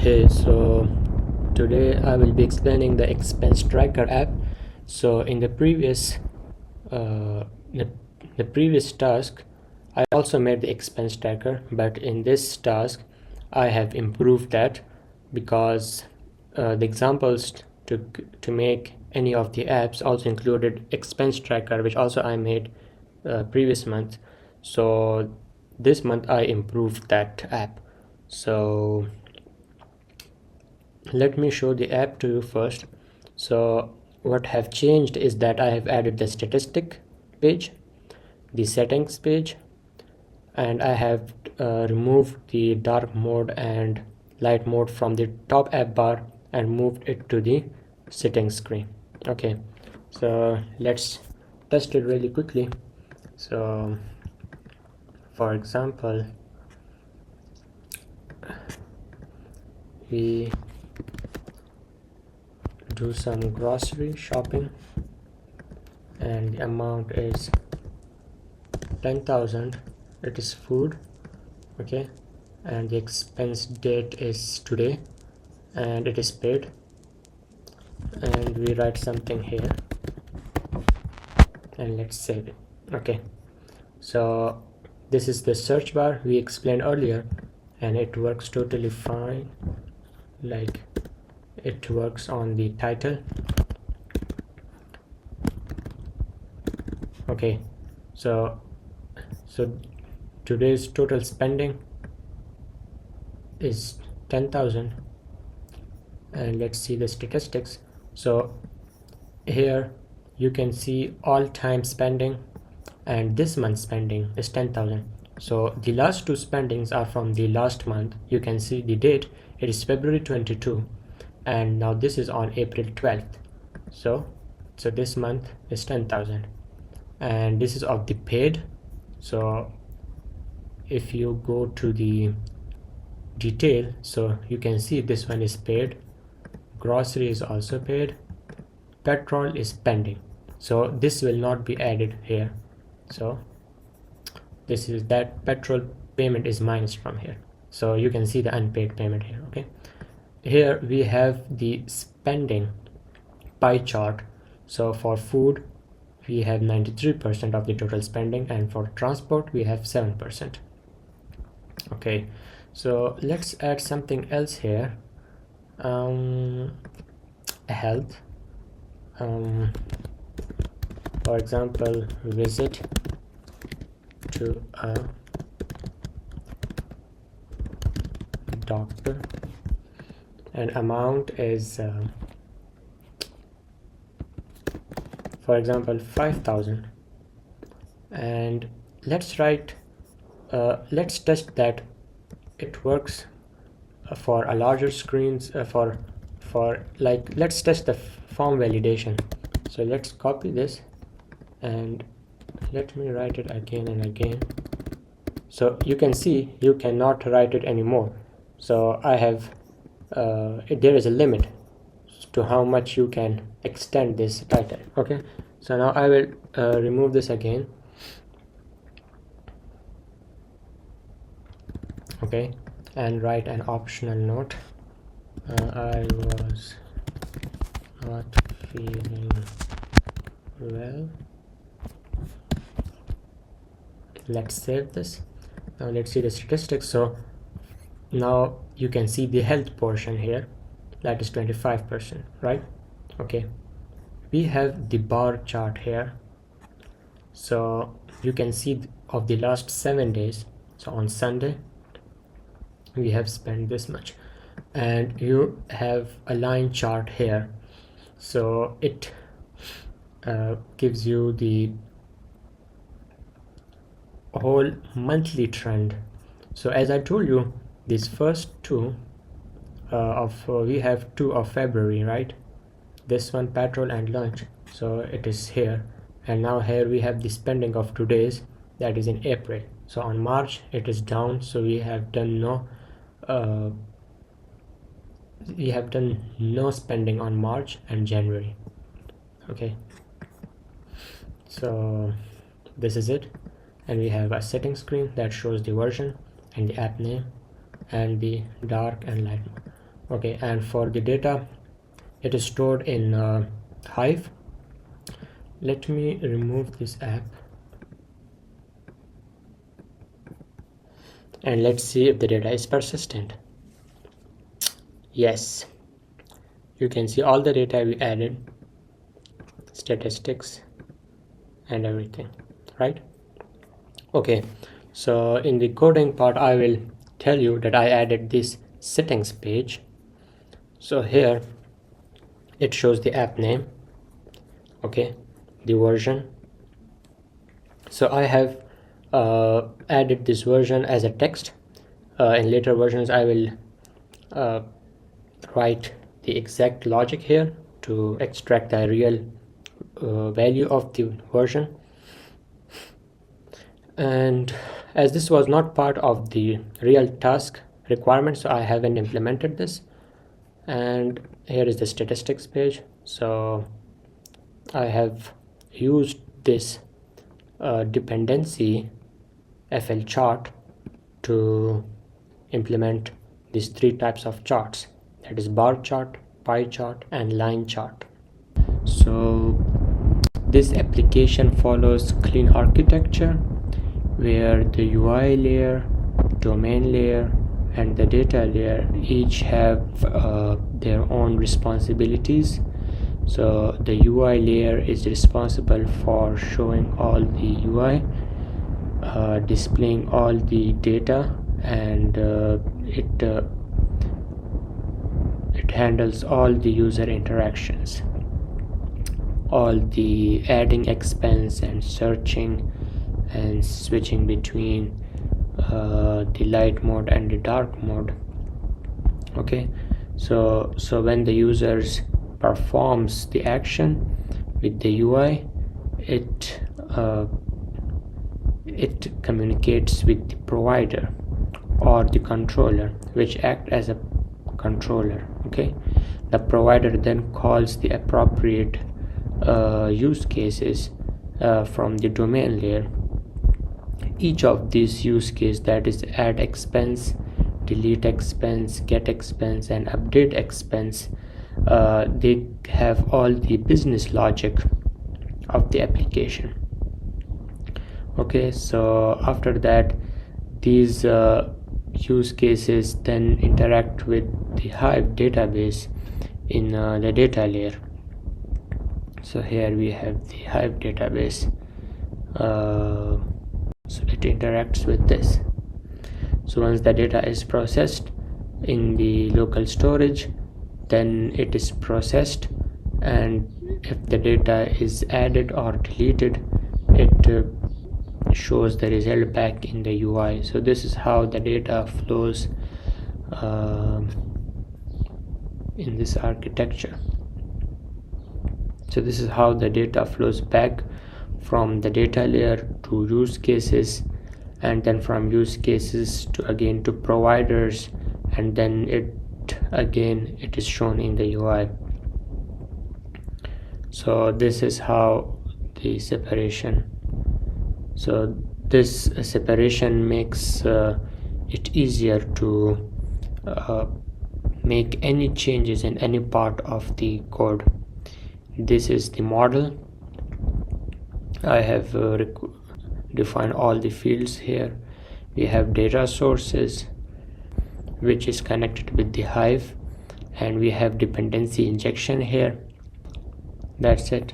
Hey, so today I will be explaining the expense tracker app. So in uh, the, the previous task, I also made the expense tracker, but in this task, I have improved that because the examples to make any of the apps also included expense tracker, which also I made previous month. So this month I improved that app. So let me show the app to you first. So what have changed is that I have added the statistic page, the settings page, and I have removed the dark mode and light mode from the top app bar and moved it to the settings screen. Okay, so let's test it really quickly. So for example, we do some grocery shopping and the amount is 10,000. It is food, okay, and the expense date is today and it is paid, and we write something here and let's save it. Okay, so this is the search bar we explained earlier and it works totally fine, like it works on the title. Okay, so today's total spending is 10,000, and let's see the statistics. So here you can see all time spending, and this month's spending is 10,000. So the last two spendings are from the last month. You can see the date, it is February 22, and now this is on April 12th. So this month is 10,000, and this is of the paid. So if you go to the detail, so you can see this one is paid, grocery is also paid, petrol is pending, so this will not be added here. So this is that petrol payment is minus from here, so you can see the unpaid payment here. Okay, here we have the spending pie chart. So for food we have 93% of the total spending, and for transport we have 7%. Okay, so let's add something else here. Health, for example, visit to a doctor, and amount is for example 5,000, and let's write let's test that it works for a larger screens, for like let's test the form validation. So let's copy this and let me write it again and again. So you can see you cannot write it anymore. So I have there is a limit to how much you can extend this title. Okay, so now I will remove this again. Okay, and write an optional note. I was not feeling well. Let's save this. Now let's see the statistics. So now you can see the health portion here, that is 25%, right? Okay, we have the bar chart here, so you can see of the last 7 days. So on Sunday we have spent this much, and you have a line chart here, so it gives you the whole monthly trend. So as I told you, these first two we have 2 of February, right? This one, petrol and lunch, so it is here. And now here we have the spending of 2 days, that is in April. So on March it is down, so we have done no spending on March and January. Okay, so this is it, and we have a setting screen that shows the version and the app name and the dark and light mode. Okay, and for the data, it is stored in Hive. Let me remove this app and let's see if the data is persistent. Yes, you can see all the data we added, statistics and everything, right? Okay, so in the coding part I will tell you that I added this settings page. So here it shows the app name, okay, the version. So I have added this version as a text. In later versions I will write the exact logic here to extract the real value of the version. And as this was not part of the real task requirement, so I haven't implemented this. And here is the statistics page. So I have used this dependency FL chart to implement these three types of charts, that is bar chart, pie chart and line chart. So this application follows clean architecture where the UI layer, domain layer and the data layer each have their own responsibilities. So the UI layer is responsible for showing all the UI, displaying all the data, and it handles all the user interactions, all the adding expense and searching and switching between the light mode and the dark mode. Okay, so when the users performs the action with the UI, it communicates with the provider or the controller, which act as a controller. Okay, the provider then calls the appropriate use cases from the domain layer. Each of these use cases, that is add expense, delete expense, get expense and update expense, they have all the business logic of the application. Okay, so after that these use cases then interact with the Hive database in the data layer. So here we have the Hive database, so it interacts with this. So once the data is processed in the local storage, then it is processed, and if the data is added or deleted, it shows the result back in the UI. So this is how the data flows in this architecture. So this is how the data flows back from the data layer to use cases, and then from use cases to again to providers, and then it is shown in the UI. So this is how the separation, so this separation makes it easier to make any changes in any part of the code. This is the model. I have defined all the fields here. We have data sources, which is connected with the Hive, and we have dependency injection here. That's it.